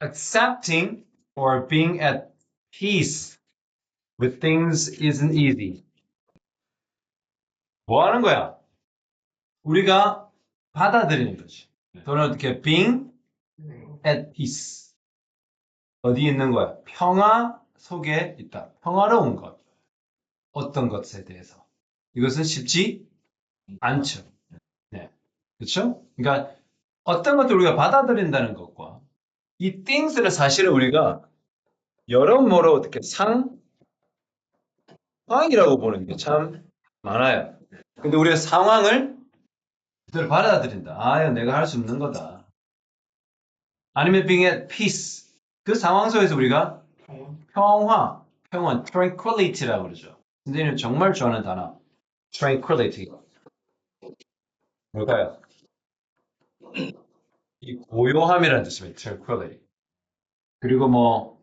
accepting or being at peace with things isn't easy. 뭐 하는 거야? 우리가 받아들이는 거지. 또는 어떻게 being at peace. 어디 있는 거야? 평화 속에 있다. 평화로운 것. 어떤 것에 대해서. 이것은 쉽지 않죠. 네. 그렇죠? 그러니까 어떤 것들 우리가 받아들인다는 것과 이 things는 사실은 우리가 여러모로 어떻게 상황이라고 보는 게 참 많아요. 근데 우리가 상황을 그대로 받아들인다. 아, 이거 내가 할 수 없는 거다. 아니면 being at peace. 그 상황 속에서 우리가 평원, tranquility라고 그러죠. 선생님 정말 좋아하는 단어. tranquility. 뭘까요? 이 고요함이라는 뜻입니다. tranquility. 그리고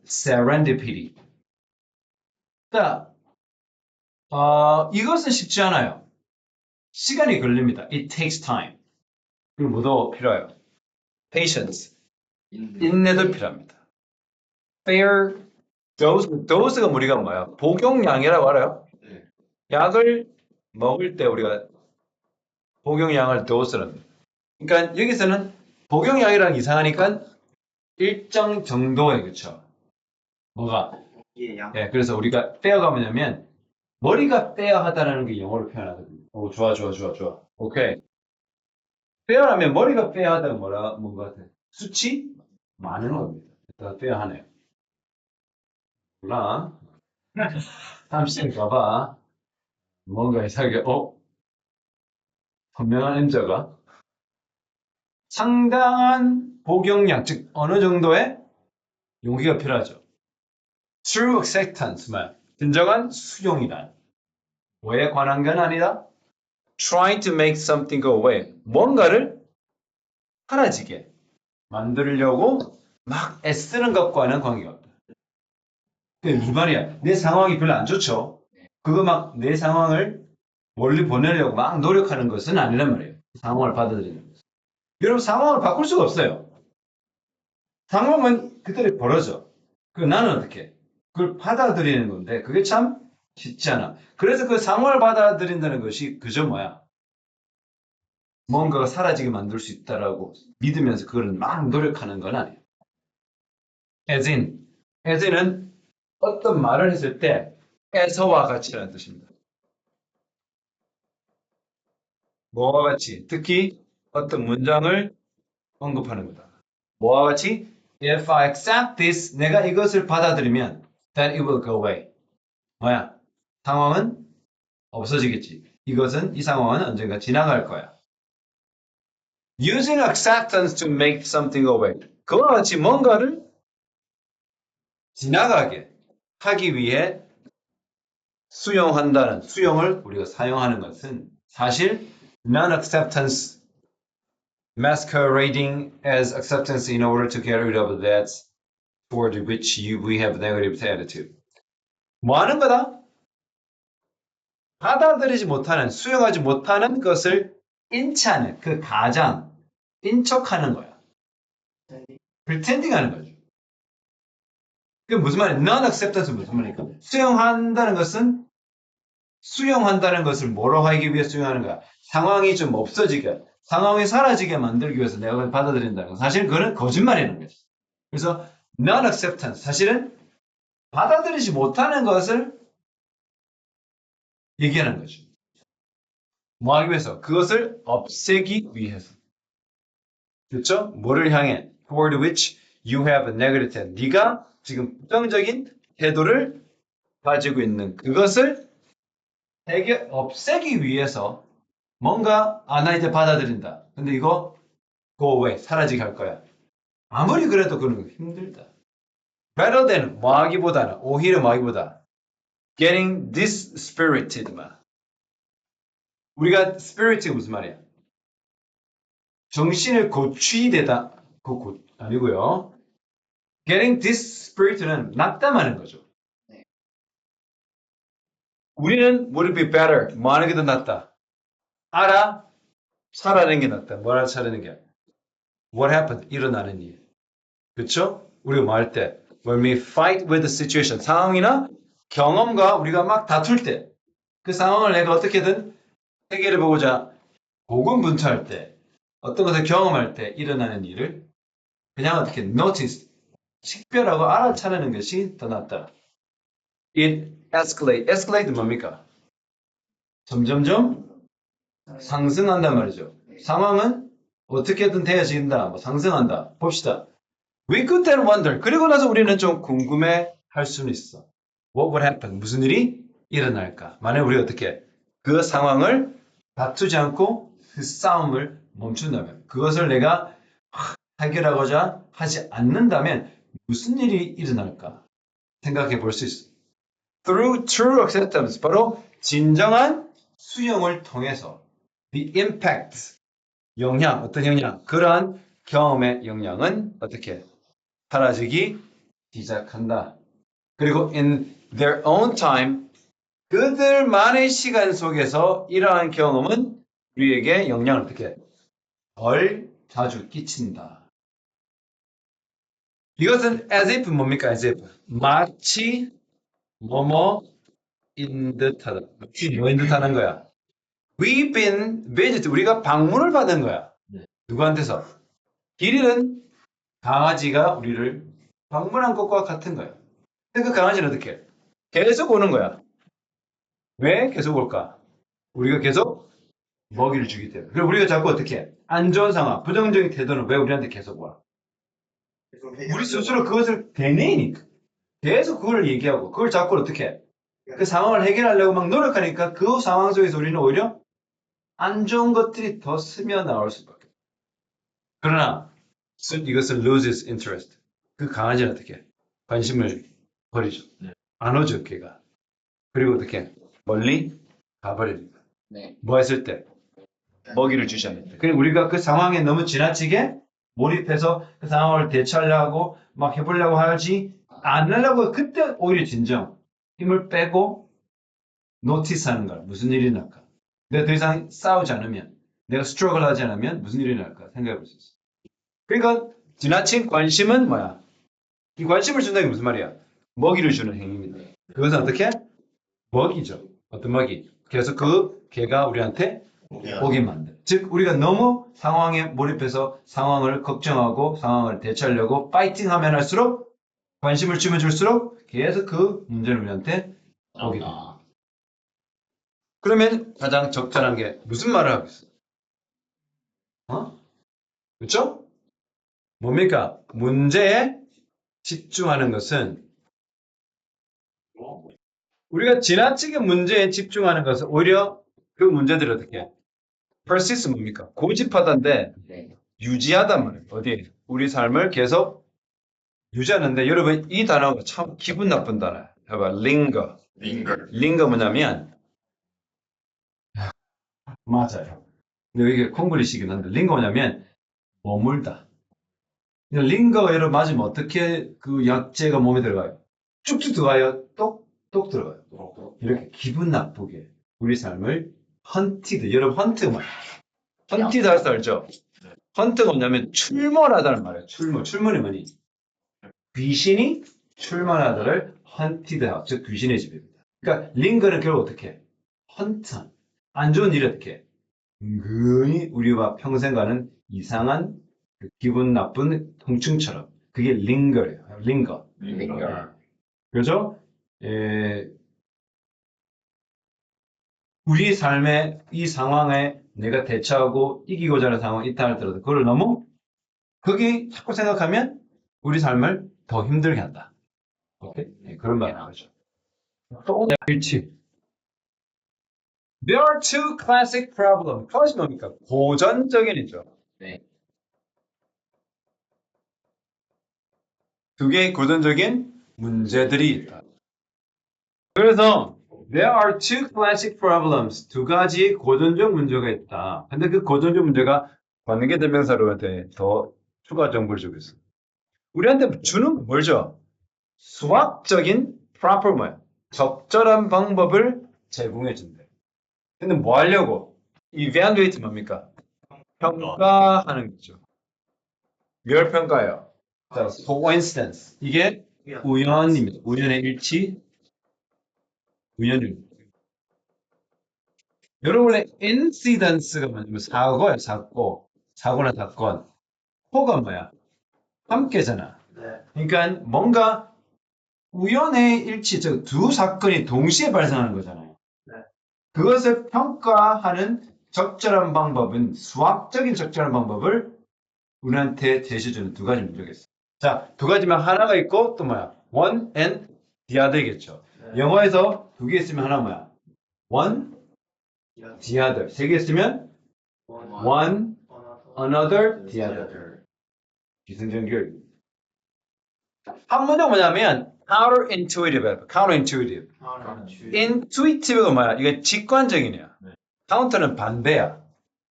serendipity. 자, 이것은 쉽지 않아요. 시간이 걸립니다. It takes time. 그리고 뭐도 필요해요. Patience. 인내도 필요합니다. Fair dose가 우리가 뭐야? 복용량이라고 알아요? 약을 먹을 때 우리가 복용량을 dose는. 그러니까 여기서는 복용량이라는 게 이상하니까 일정 정도의 그쵸? 뭐가? 예, 그래서 우리가 fair가 뭐냐면 머리가 fair하다는 게 영어로 표현하거든요. 오, 좋아. 오케이. fair하면 머리가 fair하다는 뭔가 같아? 수치? 많은 겁니다. 다 fair하네요. 몰라. 30분 가봐. 뭔가 이상하게, 분명한 M자가 상당한 복용량, 즉 어느 정도의 용기가 필요하죠. True acceptance, 진정한 수용이다. 뭐에 관한 건 아니다. Trying to make something go away. 뭔가를 사라지게 만들려고 막 애쓰는 것과는 관계가 없다. 그게 무슨 말이야? 내 상황이 별로 안 좋죠. 그거 막 내 상황을 멀리 보내려고 막 노력하는 것은 아니란 말이에요. 상황을 받아들이는 것. 여러분 상황을 바꿀 수가 없어요. 상황은 그대로 벌어져. 그럼 나는 어떻게? 그걸 받아들이는 건데 그게 참 쉽지 않아. 그래서 그 상황을 받아들인다는 것이 그저 뭐야? 뭔가가 사라지게 만들 수 있다라고 믿으면서 그걸 막 노력하는 건 아니에요. as in은 어떤 말을 했을 때 에서와 같이라는 뜻입니다. 뭐와 같이? 특히 어떤 문장을 언급하는 거다. 뭐와 같이? If I accept this, 내가 이것을 받아들이면 then it will go away. 뭐야? 상황은 없어지겠지. 이 상황은 언젠가 지나갈 거야. Using acceptance to make something go away. 그와 같이 뭔가를 지나가게 하기 위해 수용을 우리가 사용하는 것은 사실 non-acceptance masquerading as acceptance in order to get rid of that toward which we have negative attitude. 뭐 하는 거다? 받아들이지 못하는, 수용하지 못하는 것을 인치하는, 그 가장, 인척하는 거야. pretending 하는 거죠. 그게 무슨 말이야? non-acceptance 무슨 말입니까? 수용한다는 것을 뭐로 하기 위해 수용하는 거야? 상황이 좀 없어지게, 상황이 사라지게 만들기 위해서 내가 그걸 받아들인다는 거. 사실 그거는 거짓말이라는 거지. 그래서 non-acceptance, 사실은 받아들이지 못하는 것을 얘기하는 거죠. 뭐 하기 위해서? 그것을 없애기 위해서. 그렇죠? 뭐를 향해? Toward which you have a negative attitude. 네가 지금 부정적인 태도를 가지고 있는 그것을 없애기 위해서 뭔가 나 이제 받아들인다. 근데 이거 go away, 사라지게 할 거야. 아무리 그래도 그런 거 힘들다. Rather than 뭐하기보다는 오히려 뭐하기보다 getting dispirited. 우리가 spirit이 무슨 말이야? 정신을 고취되다. 아니고요. Getting disspirited는 낙담하는 거죠. 우리는 would it be better? 뭐 하는 게 더 낫다? 살아내는 게 낫다. 뭘 살아내는 게? What happened? 일어나는 일. 그렇죠? 우리가 뭐 할 때, when we fight with the situation, 상황이나 경험과 우리가 막 다툴 때, 그 상황을 내가 어떻게든 해결해 보고자 고군분투할 때, 어떤 것을 경험할 때 일어나는 일을 그냥 어떻게 notice, 식별하고 알아차리는 것이 더 낫다. It escalate. escalate 뭡니까? 점점점 상승한단 말이죠. 상황은 어떻게든 되어진다, 뭐 상승한다. 봅시다. We could then wonder. 그리고 나서 우리는 좀 궁금해 할 수는 있어. What would happen? 무슨 일이 일어날까? 만약 우리가 어떻게 그 상황을 다투지 않고 그 싸움을 멈춘다면, 그것을 내가 해결하고자 하지 않는다면 무슨 일이 일어날까? 생각해 볼 수 있어. Through true acceptance, 바로 진정한 수용을 통해서 the impact, 영향, 어떤 영향, 그러한 경험의 영향은 어떻게 사라지기 시작한다. 그리고 in their own time, 그들만의 시간 속에서 이러한 경험은 우리에게 영향을 어떻게 덜 자주 끼친다. 이것은 as if 뭡니까? as if 마치 뭐뭐인 듯하다. 마치 뭐인 듯하는 거야. We've been visited. 우리가 방문을 받은 거야. 누구한테서? 길이는 강아지가 우리를 방문한 것과 같은 거야. 근데 그 강아지는 어떻게 해? 계속 오는 거야. 왜 계속 올까? 우리가 계속 먹이를 주기 때문에. 그리고 우리가 자꾸 어떻게 해? 안 좋은 상황, 부정적인 태도는 왜 우리한테 계속 와? 우리 스스로 그것을 되뇌이니까. 계속 그걸 얘기하고, 그걸 자꾸 어떻게 해? 그 상황을 해결하려고 막 노력하니까 그 상황 속에서 우리는 오히려 안 좋은 것들이 더 스며 나올 수밖에 없어. 그러나 이것은 loses interest. 그 강아지는 어떻게 해? 관심을 버리죠. 안 오죠, 걔가. 그리고 어떻게 해? 멀리 가버립니다. 뭐 했을 때? 먹이를 주지 않을 때. 그리고 우리가 그 상황에 너무 지나치게 몰입해서 그 상황을 대처하려고 막 해보려고 하지 않으려고 그때 오히려 진정 힘을 빼고 노티스하는 거야. 무슨 일이 날까? 내가 더 이상 싸우지 않으면, 내가 스트러글 하지 않으면 무슨 일이 날까 생각해 볼 수 있어. 그러니까 지나친 관심은 뭐야? 이 관심을 준다는 게 무슨 말이야? 먹이를 주는 행위입니다. 그것은 어떻게? 먹이죠. 어떤 먹이? 그래서 그 개가 우리한테 오게 만들. 즉 우리가 너무 상황에 몰입해서 상황을 걱정하고 상황을 대처하려고 파이팅하면 할수록 관심을 주면 줄수록 계속 그 문제를 우리한테 오게 됩니다. 그러면 가장 적절한 게 무슨 말을 하고 있어? 그렇죠? 뭡니까? 문제에 집중하는 것은 우리가 지나치게 문제에 집중하는 것은 오히려 그 문제들을 어떻게 해? persist 뭡니까? 고집하다인데 유지하단 말이에요. 어디? 우리 삶을 계속 유지하는데 여러분 이 단어가 참 기분 나쁜 단어예요. 해봐. linger 뭐냐면 맞아요. 근데 이게 콩글리시긴 한데 링거 뭐냐면 머물다. 링거가 여러분 맞으면 어떻게 그 약재가 몸에 들어가요? 쭉쭉 들어가요? 똑똑 들어가요. 이렇게 기분 나쁘게 우리 삶을 헌티드. 여러분 헌트 뭐예요? 헌티드 할 수 알죠? 헌트가 뭐냐면 출몰하다는 말이에요. 출몰이 뭐니? 귀신이 출몰하다를 헌티드하고 즉 귀신의 집입니다. 그러니까 링거는 결국 어떻게 해? 헌트. 안 좋은 일이 어떻게 해? 은근히 우리와 평생 가는 이상한 그 기분 나쁜 통증처럼 그게 링거예요. 링거. 그죠? 우리 삶의 이 상황에 내가 대처하고 이기고자 하는 상황이 있다 할지라도 그걸 너무 거기 자꾸 생각하면 우리 삶을 더 힘들게 한다. 오케이? 네, 그런 말을 하죠. 또 일치. There are two classic problems. 그것이 뭡니까? 고전적인 이죠. 두 개의 고전적인 문제들이 있다. 그래서 there are two classic problems. 두 가지 고전적 문제가 있다. 근데 그 고전적 문제가 관계대명사로 더 추가 정보를 주고 있어. 우리한테 주는 뭘 줘? 수학적인 proper 뭐야? 적절한 방법을 제공해 준대. 근데 뭐 하려고? evaluate 뭡니까? 평가하는 거죠. 뭘 평가해요? 자, coincidence. 이게 우연입니다. 우연의 일치, 우연입니다. 여러분 원래 incidence가 뭐냐면 사고예요, 사고. 사고나 사건. 호가 뭐야? 함께잖아. 그러니까 뭔가 우연의 일치, 즉 두 사건이 동시에 발생하는 거잖아요. 그것을 평가하는 적절한 방법은 수학적인 적절한 방법을 우리한테 제시해주는 두 가지 문제가 있어요. 자, 두 가지만 하나가 있고 또 뭐야? one and the other겠죠. 영어에서 두 개 있으면 하나 뭐야? one, the other. 세 개 있으면 one, another, the other. 기승전결. 한 문제가 뭐냐면 counterintuitive. counterintuitive. intuitive가 뭐야? 이게 직관적이네요. counter는 반대야.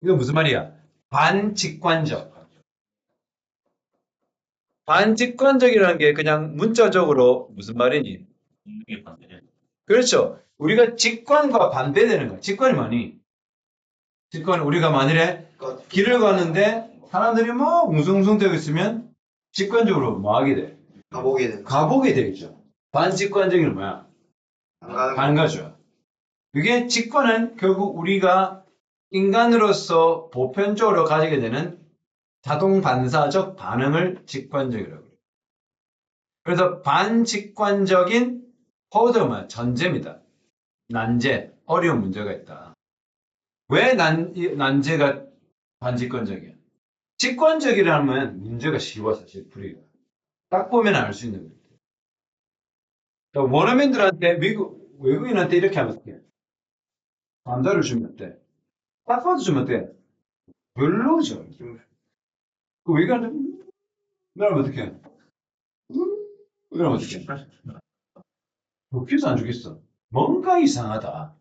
이거 무슨 말이야? 반직관적. 반직관적이라는 게 그냥 문자적으로 무슨 말이니? 그렇죠. 우리가 직관과 반대되는 거야. 직관이 뭐니? 직관은 우리가 만일에 길을 가는데 사람들이 뭐 웅성웅성되고 있으면 직관적으로 뭐 하게 돼? 가보게 되겠죠. 반직관적인 뭐야? 안 가죠. 그게 직관은 결국 우리가 인간으로서 보편적으로 가지게 되는 자동 반사적 반응을 직관적이라고 해요. 그래서 반직관적인 허드만 전제입니다. 난제, 어려운 문제가 있다. 왜 난제가 반직관적이야? 직관적이라면 문제가 쉬워 사실 풀이가. 딱 보면 알 수 있는 거예요. 그러니까 원어민들한테 외국인한테 이렇게 하면 어떡해? 감자를 주면 어때? 딱 봐도 주면 어때? 별로죠. 그 외국인한테 그러면 어떡해? 그러면 어떡해? 좋겠어 안 좋겠어? 뭔가 이상하다.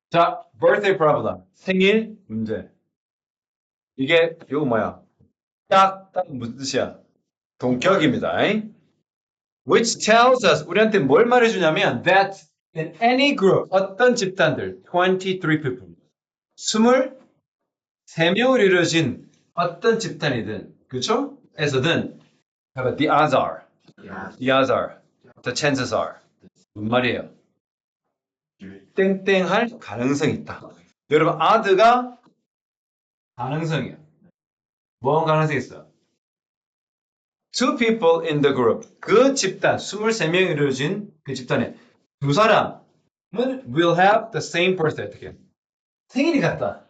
자, birthday problem. 생일 문제. 이게 이거 뭐야? 딱 무슨 뜻이야? 동격입니다. Which tells us 우리한테 뭘 말해주냐면 that in any group 어떤 집단들 23 people 23명을 이루어진 어떤 집단이든 그렇죠? 에서든 the odds are the chances are 뭔 말이에요? 땡땡할 가능성이 있다. 여러분 odd가 가능성이야. 뭐한 가능성이 있어? Two people in the group. 그 집단, 23명이 이루어진 그 집단에 두 사람은 will have the same birthday. 어떻게? 생일이 같다.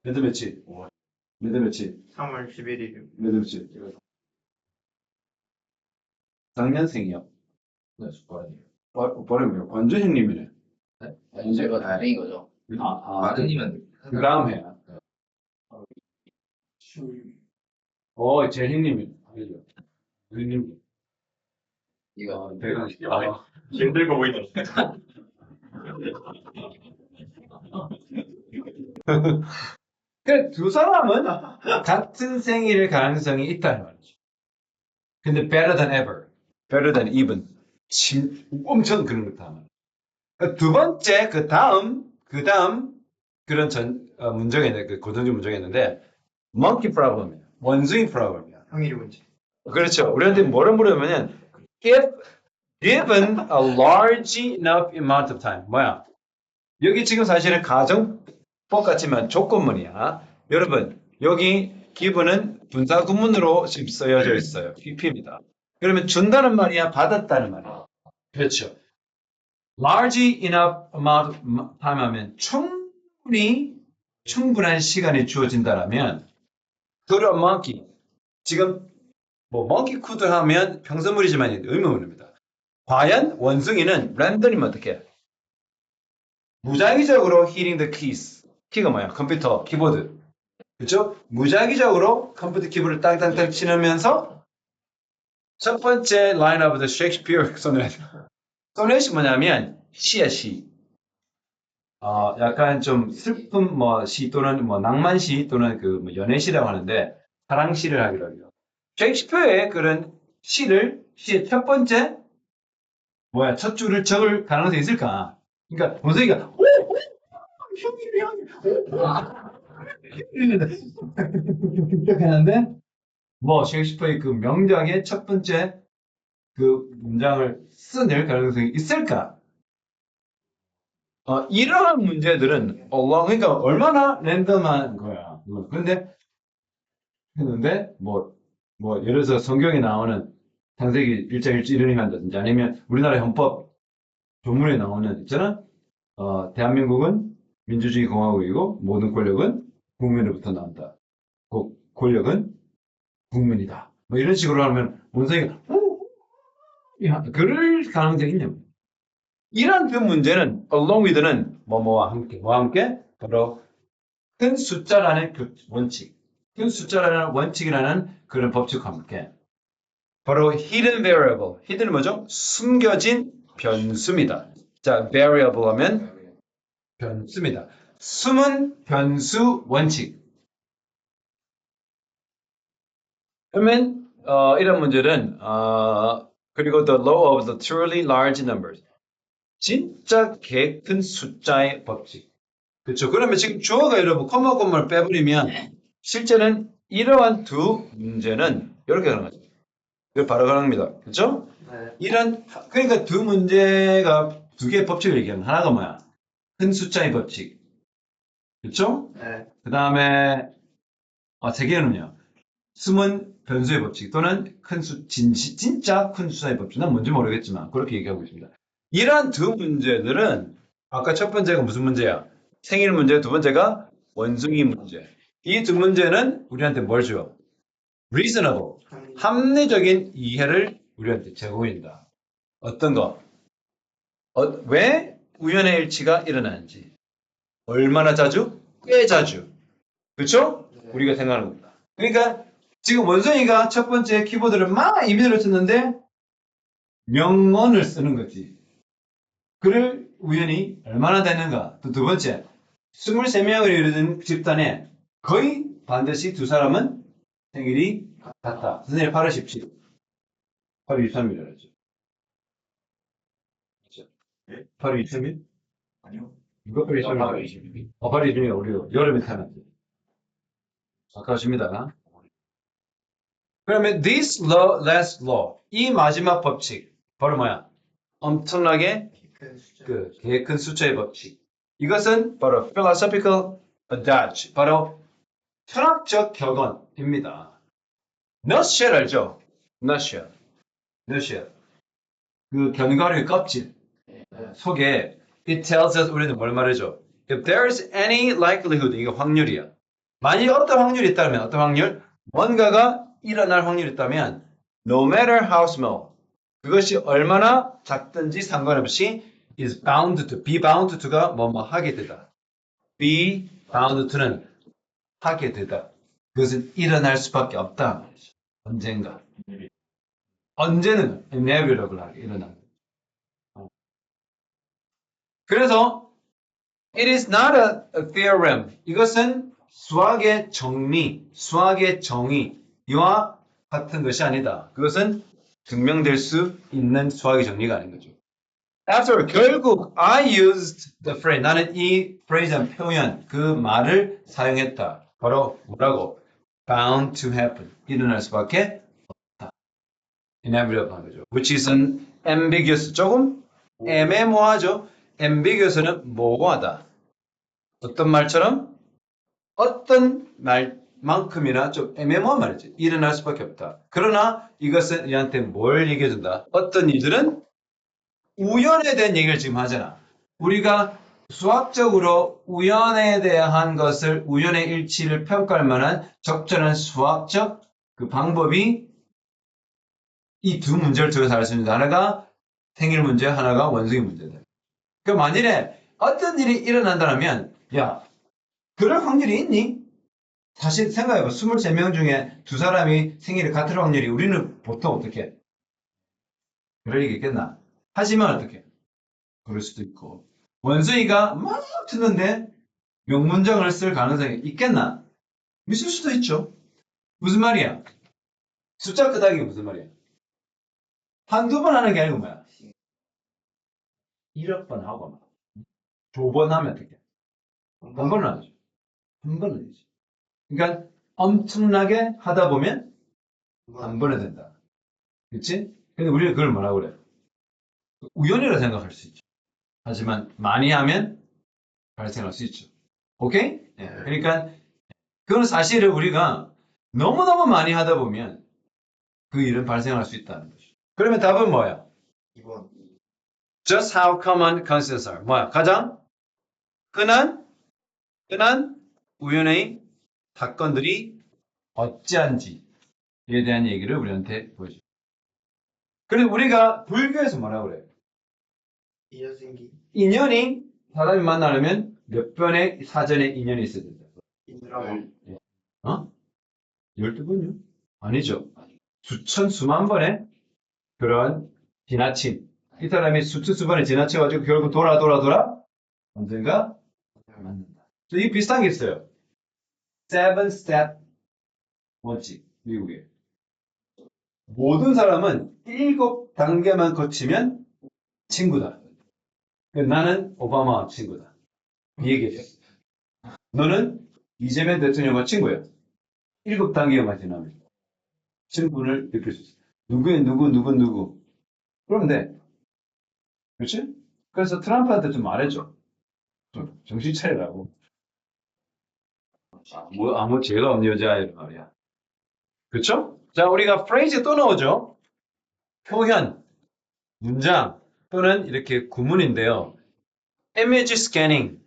몇 월 며칠? 몇 월 며칠? 3월 11일. 몇 월 며칠? 작년생이요. 네, 숟가락이요. 버리면 관주 형님이네. 네? 제가 다행인 거죠. 마드님은 그 다음 해야. 제일 형님이. 아니죠. 형님. 이거 대강. 힘들고 보인다. 그 두 사람은 같은 생일 가능성이 있다는 말이죠. 근데 better than ever, better than even, 엄청 그런 거다. 두 번째 그 다음 그런 문제가 있는데 그 고등식 문제가 있는데 monkey problem이에요. 원숭이 프로블럼이야. 형일이 문제. 그렇죠. 우리한테 뭐를 물으면은 if given a large enough amount of time 뭐야? 여기 지금 사실은 가정법 같지만 조건문이야. 여러분 여기 given은 분사 구문으로 지금 쓰여져 있어요. PP입니다. 그러면 준다는 말이야, 받았다는 말이야. 그렇죠. large enough amount of time 하면 충분한 시간이 주어진다라면 to a monkey 지금 뭐 monkey could 하면 평서물이지만 의문문입니다. 과연 원숭이는 랜덤이면 어떻게 해? 무작위적으로 hitting the keys. 키가 뭐야? 컴퓨터 키보드. 그렇죠? 무작위적으로 컴퓨터 키보드를 땅땅땅 치면서 첫 번째 line of the Shakespeare sonnet. sonet이 뭐냐면 시야 시. 약간 좀 슬픈 시 또는 낭만시 또는 그 연애시라고 하는데 사랑시를 하기로 해요. 셰익스피어의 그런 시의 첫 번째 첫 줄을 적을 가능성이 있을까? 그러니까 원숭이가 형님 하는데 뭐 셰익스피어의 그 명작의 첫 번째 그 문장을 써낼 가능성이 있을까? 이러한 문제들은 그러니까 얼마나 랜덤한 거야. 그런데 했는데 예를 들어서 성경에 나오는 창세기 1장 1절 이런 얘기 한다든지 아니면 우리나라 헌법 조문에 나오는 있잖아. 대한민국은 민주주의 공화국이고 모든 권력은 국민으로부터 나온다. 그 권력은 국민이다. 뭐 이런 식으로 하면 원성이가 그럴 가능성이 있냐? 이런 그 문제는 along with는 뭐뭐와 함께 바로 큰 숫자라는 그 원칙, 큰 숫자라는 원칙이라는 그런 법칙과 함께 바로 hidden variable, hidden은 뭐죠? 숨겨진 변수입니다. 자, variable 하면 변수입니다. 숨은 변수 원칙. 그러면 이런 문제는 그리고 the law of the truly large numbers. 진짜 개 큰 숫자의 법칙. 그렇죠. 그러면 지금 주어가 여러분 콤마를 빼버리면 실제는 이러한 두 문제는 이렇게 가는 거죠. 이거 바로 가는 겁니다. 그렇죠? 네. 그러니까 두 문제가 두 개의 법칙을 얘기하는 하나가 뭐야? 큰 숫자의 법칙. 그렇죠? 네. 그 다음에 세 개는요. 숨은 변수의 법칙 또는 진짜 큰 숫자의 법칙. 난 뭔지 모르겠지만 그렇게 얘기하고 있습니다. 이러한 두 문제들은 아까 첫 번째가 무슨 문제야? 생일 문제, 두 번째가 원숭이 문제. 이 두 문제는 우리한테 뭘 줘? reasonable, 합리적인 이해를 우리한테 제공한다. 어떤 거? 왜 우연의 일치가 일어나는지. 얼마나 자주? 꽤 자주. 그렇죠? 우리가 생각하는 겁니다. 그러니까 지금 원숭이가 첫 번째 키보드를 막 이미지를 썼는데 명언을 쓰는 거지. 그를 우연히 얼마나 되는가? 또 두 번째, 23명을 이루는 집단에 거의 반드시 두 사람은 생일이 같다. 선생님 8월 17일, 8월 23일이라죠. 그렇죠? 예? 8월 23일? 아니요. 이거 8월 23일. 8월 22일. 8월 22일 우리 여름에 태어났지. 아까우십니다. 그러면 this law, last law, 이 마지막 법칙 바로 뭐야? 엄청나게 큰 숫자. 그 큰 숫자의 법칙. 이것은 바로 philosophical adage, 바로 철학적 격언입니다. nutshell 알죠? nutshell, nutshell. 그 견과류의 껍질 속에 it tells us 우리는 뭘 말해줘? If there's any likelihood, 이게 확률이야. 만일 어떤 확률이 있다면 어떤 확률? 뭔가가 일어날 확률이 있다면 no matter how small, 그것이 얼마나 작든지 상관없이 is bound to, be bound to가 뭐뭐 하게 되다. be bound to는 하게 되다. 그것은 일어날 수밖에 없다. 언젠가. 언제는 inevitable하게 일어난다. 그래서 it is not a theorem. 이것은 수학의 정리, 수학의 정의와 같은 것이 아니다. 그것은 증명될 수 있는 수학의 정리가 아닌 거죠. After 결국 I used the phrase. 나는 이 phrase한 표현, 그 말을 사용했다. 바로 뭐라고? Bound to happen. 일어날 수밖에 없다. Inevitable 한 거죠. Which is an ambiguous. 조금 애매모호하죠. ambiguous는 모호하다. 어떤 말처럼 어떤 말만큼이나 좀 애매모호한 말이지. 일어날 수밖에 없다. 그러나 이것은 우리한테 뭘 얘기해준다? 어떤 일들은 우연에 대한 얘기를 지금 하잖아. 우리가 수학적으로 우연에 대한 것을, 우연의 일치를 평가할 만한 적절한 수학적 그 방법이 이 두 문제를 통해서 알 수 있는데 하나가 생일 문제, 하나가 원숭이 문제다. 그 만일에 어떤 일이 일어난다면 야, 그럴 확률이 있니? 다시 생각해봐. 23명 중에 두 사람이 생일이 같을 확률이 우리는 보통 어떻게? 그럴 리가 있겠나? 하지만 어떻게? 그럴 수도 있고. 원숭이가 막 듣는데 명문장을 쓸 가능성이 있겠나? 있을 수도 있죠. 무슨 말이야? 숫자 끄다기가 무슨 말이야? 한두 번 하는 게 아니고 뭐야? 1억 번 하고 막. 두 번 하면 어떻게? 한 번은 하죠. 한 번은 되지. 그러니까 엄청나게 하다 보면 한 번에 된다. 그치? 근데 우리는 그걸 뭐라고 그래? 우연이라 생각할 수 있죠. 하지만 많이 하면 발생할 수 있죠. 오케이? 예, 그러니까 그건 사실은 우리가 너무너무 많이 하다 보면 그 일은 발생할 수 있다는 거죠. 그러면 답은 뭐야? 2번. Just how common coincidences are. 뭐야? 가장 흔한 우연의 사건들이 어찌한지에 대한 얘기를 우리한테 보여줘. 그래서 우리가 불교에서 뭐라고 그래요? 이어생기. 인연이 사람이 만나려면 몇 번의 사전에 인연이 있어야 된다. 인드라마. 어? 12번이요? 아니죠. 수천, 수만 번의 그런 지나침. 이 사람이 수천 번에 지나쳐가지고 결국 돌아 언젠가 만난다. 이 비슷한 게 있어요. Seven Step 원칙, 미국에. 모든 사람은 7단계만 거치면 친구다. 나는 오바마 친구다. 이 얘기했어. 너는 이재명 대통령과 친구야. 7단계만 지나면 친분을 느낄 수 있어. 누구. 그러면 돼. 그렇지? 그래서 트럼프한테 좀 말해줘. 좀 정신 차리라고. 아무 죄가 없는 여자애란 말이야. 그렇죠? 자, 우리가 프레이즈 또 나오죠. 표현, 문장 또는 이렇게 구문인데요. 이미지 스캐닝.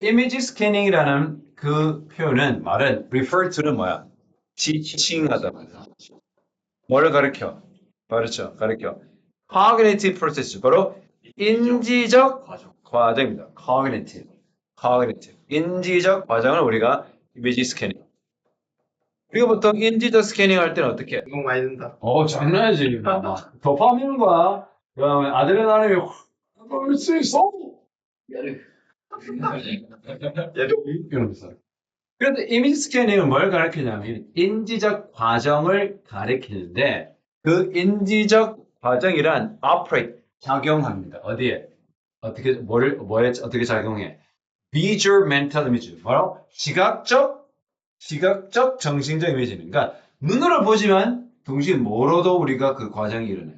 이미지 스캐닝이라는 그 표현은 말은 refer to는 뭐야? 지칭하다. 뭐를 가르쳐? 가르쳐. cognitive process. 바로 인지적 과정입니다. cognitive. 인지적 과정을 우리가 이미지 스캐닝. 우리가 보통 인지적 스캐닝 할 때는 어떻게 해? 이거 많이 든다. 장난이지. 도파민과 그다음에 아드레날린이 올수 있어. 이러면서. 그런데 이미지 스캐닝은 뭘 가리키냐면 인지적 과정을 가리키는데 그 인지적 과정이란 operate 작용합니다. 어디에? 뭐에 어떻게 작용해? visual mental image. 바로 시각적 정신적 이미지는. 그러니까 눈으로 보지만 동시에 뭐로도 우리가 그 과정이 일어나요.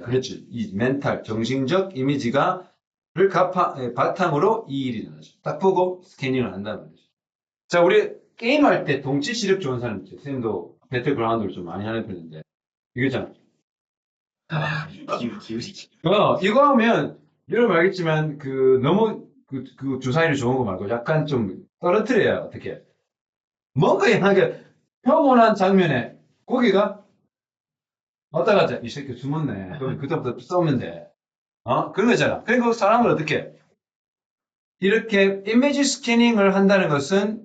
그렇지. 이 멘탈, 정신적 이미지가 를 바탕으로 이 일이 일어나죠. 딱 보고 스캐닝을 한다는 거죠. 자, 우리 게임할 때 동치 시력 좋은 사람 있죠. 선생님도 배틀그라운드를 좀 많이 하는 편인데. 이거잖아. 이거 하면 여러분 알겠지만 너무 그 주사위를 좋은 거 말고 약간 좀 떨어뜨려야 어떻게 뭔가 이상하게 평온한 장면에 고기가 왔다 갔다 이 새끼 숨었네. 그럼 그때부터 싸우면 돼. 그런 거잖아. 그리고 사람을 어떻게 이렇게 이미지 스캐닝을 한다는 것은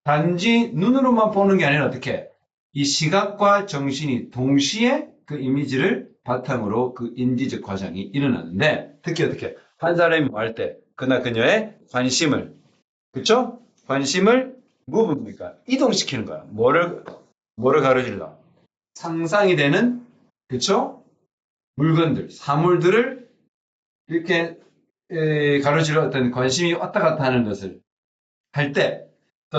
단지 눈으로만 보는 게 아니라 어떻게 이 시각과 정신이 동시에 그 이미지를 바탕으로 그 인지적 과정이 일어나는데 특히 어떻게 한 사람이 뭐 할 때 그나 그녀의 관심을 그쵸? 관심을 뭐 뭡니까? 이동시키는 거야. 뭐를 가르치려? 상상이 되는 그쵸? 물건들, 사물들을 이렇게 가로지르 어떤 관심이 왔다 갔다 하는 것을 할 때,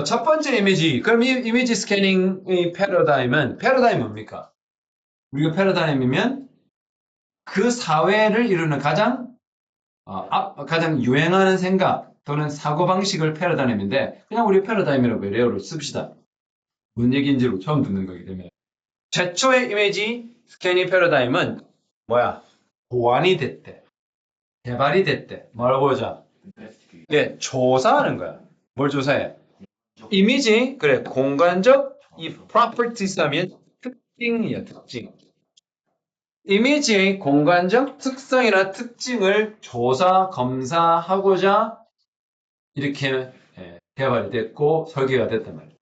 첫 번째 이미지, 그럼 이 이미지 스캐닝의 패러다임은 뭡니까? 우리가 패러다임이면 그 사회를 이루는 가장 유행하는 생각 또는 사고방식을 패러다임인데, 그냥 우리 패러다임이라고 레어를 씁시다. 뭔 얘기인지 처음 듣는 거기 때문에. 최초의 이미지 스캐닝 패러다임은 뭐야? 보완이 됐대. 개발이 됐대. 뭘 보자? 예, 조사하는 거야. 뭘 조사해? 이미지, 그래, 공간적 이 properties 하면 특징이야, 특징. 이미지의 공간적 특성이나 특징을 조사, 검사하고자 이렇게 개발이 됐고 설계가 됐단 말이야.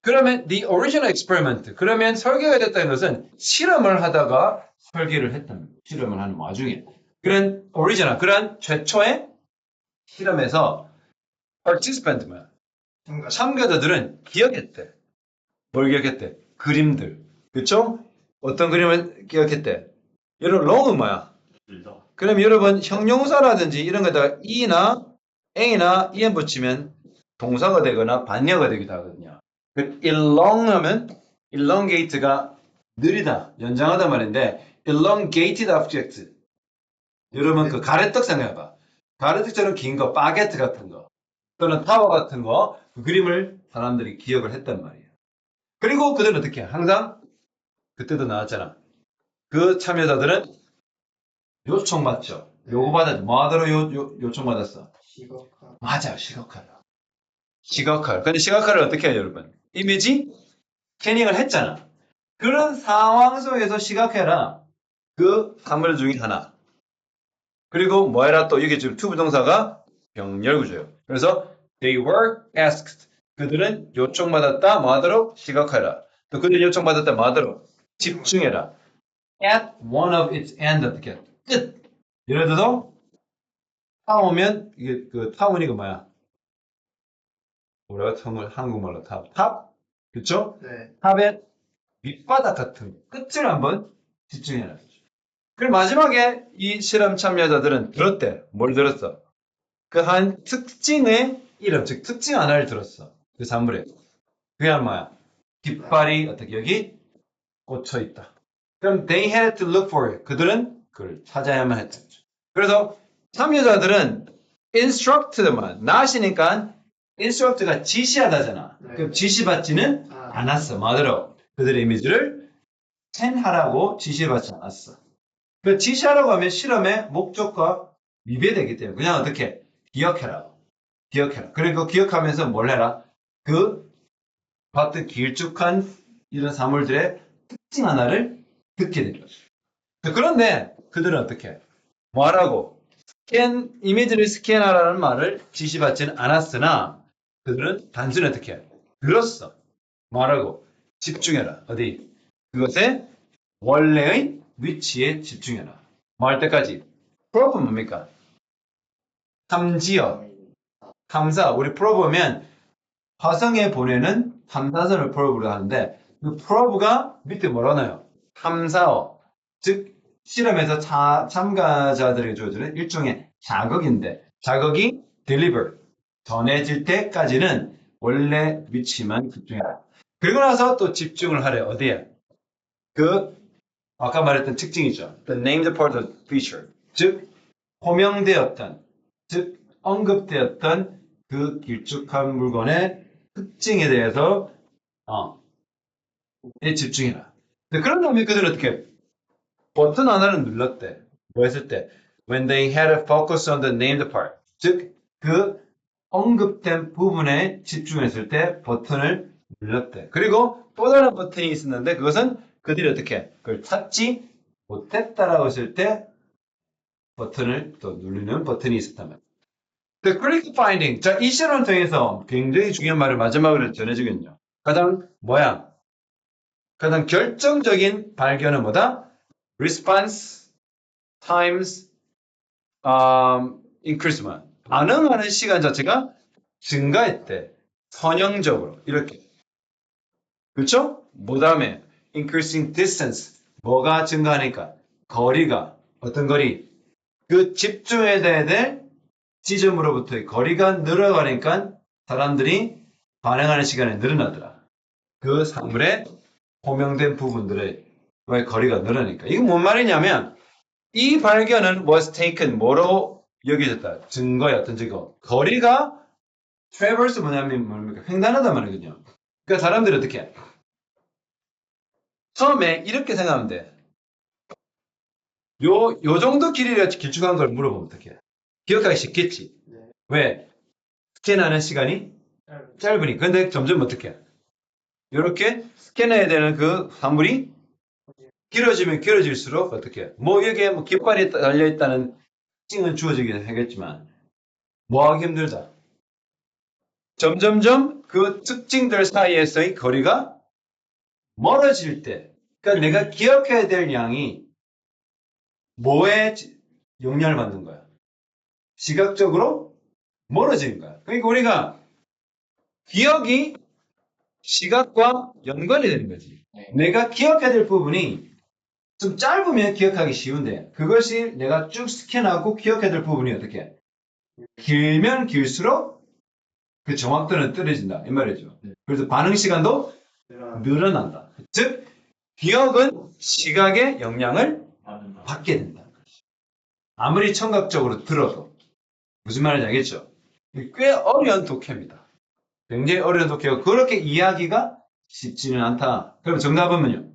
그러면 the original experiment, 그러면 설계가 됐다는 것은 실험을 하다가 설계를 했다는 거야. 실험을 하는 와중에. 그런 최초의 실험에서 participant 뭐야? 참가자들은 기억했대. 뭘 기억했대? 그림들. 그쵸? 어떤 그림을 기억했대? 여러분, 롱은 뭐야? 그럼 여러분, 형용사라든지 이런 거다가 e나 a나 en 붙이면 동사가 되거나 반려가 되기도 하거든요. 그 elong 하면 elongate가 느리다, 연장하다 말인데 elongated object. 여러분 그 가래떡 생각해봐. 가래떡처럼 긴 거, 바게트 같은 거 또는 타워 같은 거 그 그림을 사람들이 기억을 했단 말이에요. 그리고 그들은 어떻게 해? 항상 그때도 나왔잖아. 그 참여자들은 요청받죠. 요구받았죠. 뭐하도록 요청받았어? 시각화. 맞아, 시각화로. 시각화. 근데 시각화를 어떻게 해요, 여러분? 이미지 스캐닝을 했잖아. 그런 상황 속에서 시각해라. 그 사물 중에 하나. 그리고 뭐 해라 또 이게 지금 to 부동사가 병렬 구조예요. 그래서 they were asked. 그들은 요청받았다. 뭐 하도록? 시각해라. 또 그들은 요청받았다. 뭐 하도록? 집중해라. at one of its end 어떻게 해? 끝. 예를 들어서 타오면 이게 그 타운이 그 뭐야? 우리가 처음 한국말로 탑. 그쵸? 네. 탑의 밑바닥 같은 끝을 한번 집중해라. 그리고 마지막에 이 실험 참여자들은 들었대. 뭘 들었어? 그 한 특징의 이름, 즉 특징 하나를 들었어. 그 사물에. 그게 뭐야? 깃발이 어떻게 여기 꽂혀 있다. 그럼 they had to look for it. 그들은 그걸 찾아야만 했다. 그래서 참여자들은 instructed만 not이니까 instruct가 지시하다잖아. 네. 그럼 지시받지는 아, 않았어. 뭐더러 그들의 이미지를 scan하라고 지시받지 않았어. 그 지시하라고 하면 실험의 목적과 위배되기 때문에 그냥 어떻게 기억해라. 기억해라. 그리고 기억하면서 뭘 해라? 그 봤던 길쭉한 이런 사물들의 특징 하나를 듣게 된 거죠. 그런데 그들은 어떻게 뭐하라고? 이미지를 스캔하라는 말을 지시받지는 않았으나 그들은 단순히 어떻게 들었어. 뭐하라고? 집중해라. 어디? 그것의 원래의 위치에 집중해라. 뭐 할 때까지? 프로브는 뭡니까? 탐지어, 탐사. 우리 프로브면 화성에 보내는 탐사선을 프로브로 하는데 그 프로브가 밑에 뭐라 하나요? 탐사어. 즉 실험에서 참가자들에게 주어지는 일종의 자극인데 자극이 deliver, 전해질 때까지는 원래 위치만 집중해라. 그리고 나서 또 집중을 하래. 어디에? 그 아까 말했던 특징이죠. The named part of the feature. 즉 호명되었던, 즉 언급되었던 그 길쭉한 물건의 특징에 대해서 집중해라. 그런 다음에 그들은 어떻게 버튼 하나를 눌렀대. 뭐 했을 때? When they had a focus on the named part. 즉 그 언급된 부분에 집중했을 때 버튼을 눌렀대. 그리고 또 다른 버튼이 있었는데 그것은 그들이 어떻게 그걸 찾지 못했다라고 했을 때 버튼을 또 누르는 버튼이 있었단 말이에요. The critical finding. 자, 이 실험을 통해서 굉장히 중요한 말을 마지막으로 전해주겠네요. 가장 결정적인 발견은 뭐다? Response times increasement. 반응하는 시간 자체가 증가했대. 선형적으로 이렇게. 그렇죠? 뭐 다음에 increasing distance. 뭐가 증가하니까? 거리가. 어떤 거리? 그 집중해야 될 지점으로부터의 거리가 늘어가니까 사람들이 반응하는 시간이 늘어나더라. 그 사물에 호명된 부분들의 거리가 늘어나니까. 이게 뭔 말이냐면 이 발견은 was taken 뭐로 여겨졌다. 증거의 어떤 증거. 거리가 traverse 뭐냐면 뭡니까? 횡단하단 말이거든요. 그러니까 사람들이 어떻게 해? 처음에 이렇게 생각하면 돼. 요 정도 길이가 길쭉한 걸 물어보면 어떡해? 기억하기 쉽겠지. 네. 왜? 스캔하는 시간이 짧으니. 근데 점점 어떻게? 이렇게 스캔해야 되는 그 사물이 길어지면 길어질수록 어떻게? 뭐 여기에 뭐 깃발이 달려있다는 특징은 주어지긴 하겠지만 뭐 하기 힘들다. 점점점 그 특징들 사이에서의 거리가 멀어질 때 그러니까 내가 기억해야 될 양이 뭐에 영향을 받는 거야? 시각적으로 멀어지는 거야. 그러니까 우리가 기억이 시각과 연관이 되는 거지. 네. 내가 기억해야 될 부분이 좀 짧으면 기억하기 쉬운데 그것이 내가 쭉 스캔하고 기억해야 될 부분이 어떻게 길면 길수록 그 정확도는 떨어진다. 이 말이죠. 네. 그래서 반응 시간도 늘어난다. 즉, 기억은 시각의 영향을 받게 된다. 아무리 청각적으로 들어도. 무슨 말인지 알겠죠? 꽤 어려운 독해입니다. 굉장히 어려운 독해고 그렇게 이해하기가 쉽지는 않다. 그럼 정답은요?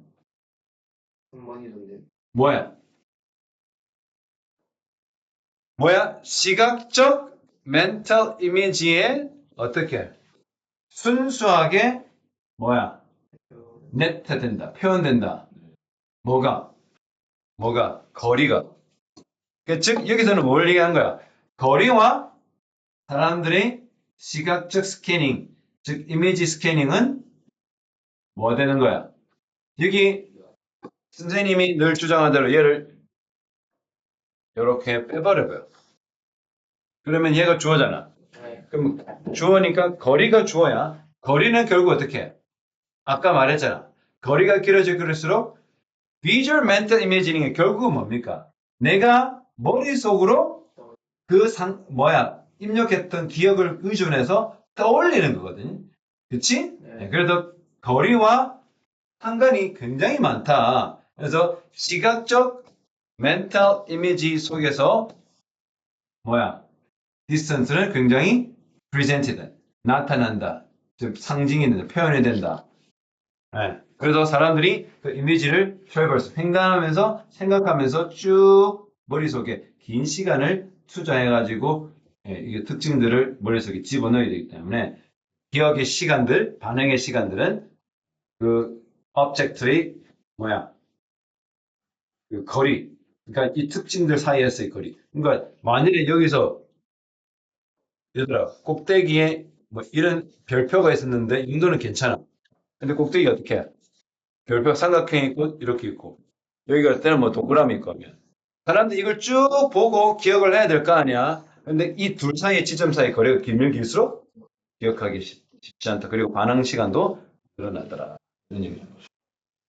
3번이던데. 뭐야? 시각적 멘탈 이미지에 어떻게? 순수하게 네트된다. 표현된다. 뭐가? 거리가. 즉 여기서는 뭘 얘기한 거야? 거리와 사람들의 시각적 스캐닝, 즉 이미지 스캐닝은 뭐 되는 거야? 여기 선생님이 늘 주장한 대로 얘를 이렇게 빼버려봐요. 그러면 얘가 주어잖아. 네. 그럼 주어니까 거리가 주어야. 거리는 결국 어떻게 해? 아까 말했잖아. 거리가 길어질수록 visual mental imagining이 결국은 뭡니까? 내가 머릿속으로 그 입력했던 기억을 의존해서 떠올리는 거거든요. 그치? 네. 그래서 거리와 상관이 굉장히 많다. 그래서 시각적 멘탈 이미지 속에서 distance는 굉장히 presented, 나타난다. 즉 상징이 된다, 표현이 된다. 네. 그래서 사람들이 그 이미지를 횡단하면서 생각하면서 쭉 머릿속에 긴 시간을 투자해가지고 이게 특징들을 머릿속에 집어넣어야 되기 때문에 기억의 시간들, 반응의 시간들은 그 object의 그 거리, 그러니까 이 특징들 사이에서의 거리. 그러니까 만일에 여기서 얘들아 꼭대기에 뭐 이런 별표가 있었는데 이 정도는 괜찮아. 근데 꼭대기가 어떻게 해? 별표 삼각형이 있고 이렇게 있고 여기가 때는 뭐 동그라미 있고 하면 사람들이 이걸 쭉 보고 기억을 해야 될 거 아니야. 근데 이 둘 사이의 지점 사이 거리가 길면 길수록 기억하기 쉽지 않다. 그리고 반응 시간도 늘어나더라. 이런 얘기죠.